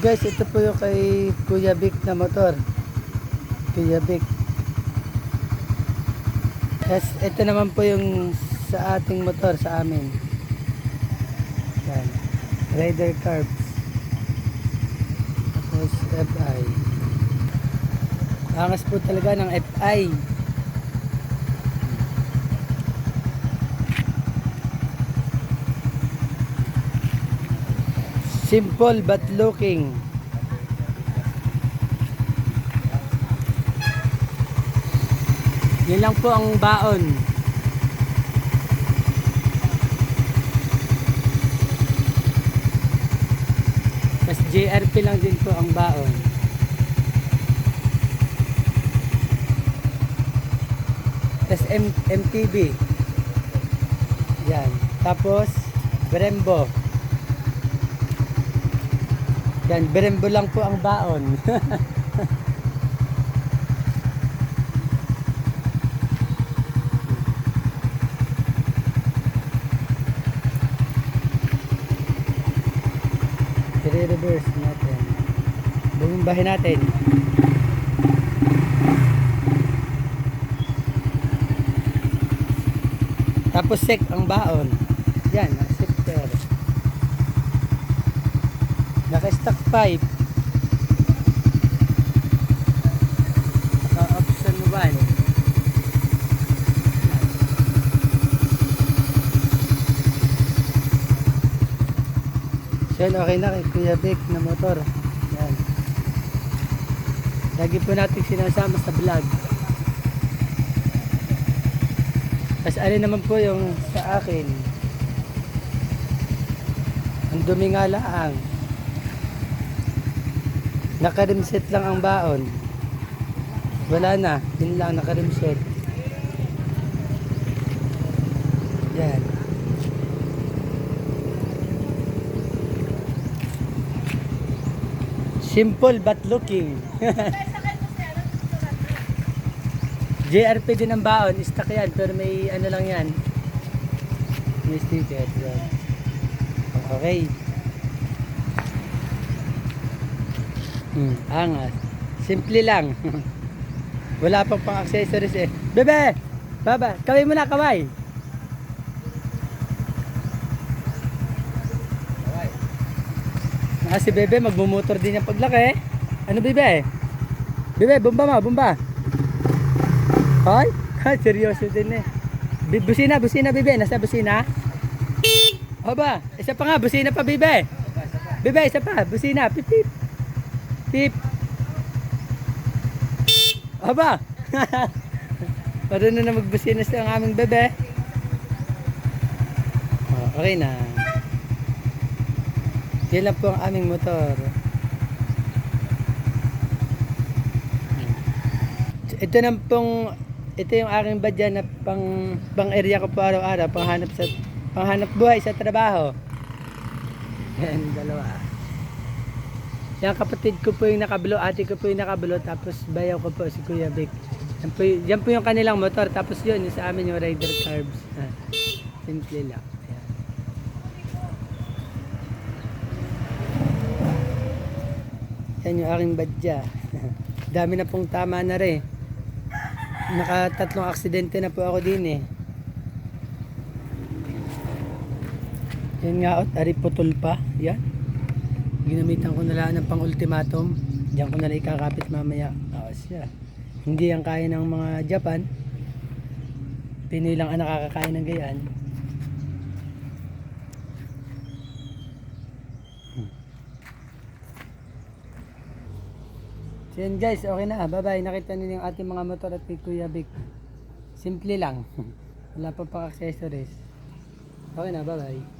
guys, ito po yung kay Kuya Vic na motor. Kuya Vic. Yes, ito naman po yung sa ating motor, sa amin. Yan. Raider Carbs. Tapos FI. Angas po talaga ng FI. Simple but looking. Yun lang po ang baon. Tapos JRP lang din po ang baon. Tapos MTB. Yan. Tapos Brembo. Yan, Brembo lang po ang baon. I-reverse natin. Bumimbahin natin. Tapos sek ang baon. Yan, shifter. Naka-stock pipe. Option 1. So okay na kay Kuya Vic na motor. Yan. Lagi po natin sinasama sa vlog. Tapos alin naman po yung sa akin. Ang dumi nga lang. Naka-rimset lang ang baon. Wala na. Yun lang, naka-rimset. Yan. Simple but looking. JRP din ang baon. Stock yan. Pero may ano lang yan. May sticker. Yan. Okay. Angas. Simple lang. Wala pang pang-accessories eh. Bebe! Baba! Kaway mo na, kaway! Si Bebe magmumotor din yung paglaki. Ano Bebe? Bebe, bomba mo, bomba. Hoy? Seryoso din eh. Busina, busina Bebe. Nasa busina? Aba, isa pa nga, busina pa Bebe. Bebe, isa pa, busina. Pip, pip. Pip. Aba. Marunong na magbusina sa ang aming Bebe. Okay na. Yan lang po ang aming motor. Ito na pong, ito yung aking badya na pang area ko po araw-araw, panghanap buhay sa trabaho. Yan, dalawa. Yan kapatid ko po yung nakablo, ate ko po yung nakablo, tapos bayaw ko po si Kuya Vic. Yan po yung kanilang motor, tapos yun, yung sa amin yung Raider Carbs. Simple lang. Yan yung aking badya. Dami na pong tama na rin. Nakatatlong aksidente na po ako din eh. Yan nga, ari putol pa. Yan. Ginamitan ko na lang ng pang ultimatum. Diyan ko na lang ikakapit mamaya. Siya. Hindi yan kaya ng mga Japan. Pinoy lang ang nakakakain ng gayaan. So yan guys, okay na. Bye bye. Nakita niyo yung ating mga motor at kay Kuya Vic. Simple lang. Wala pa pang accessories. Okay na, bye bye.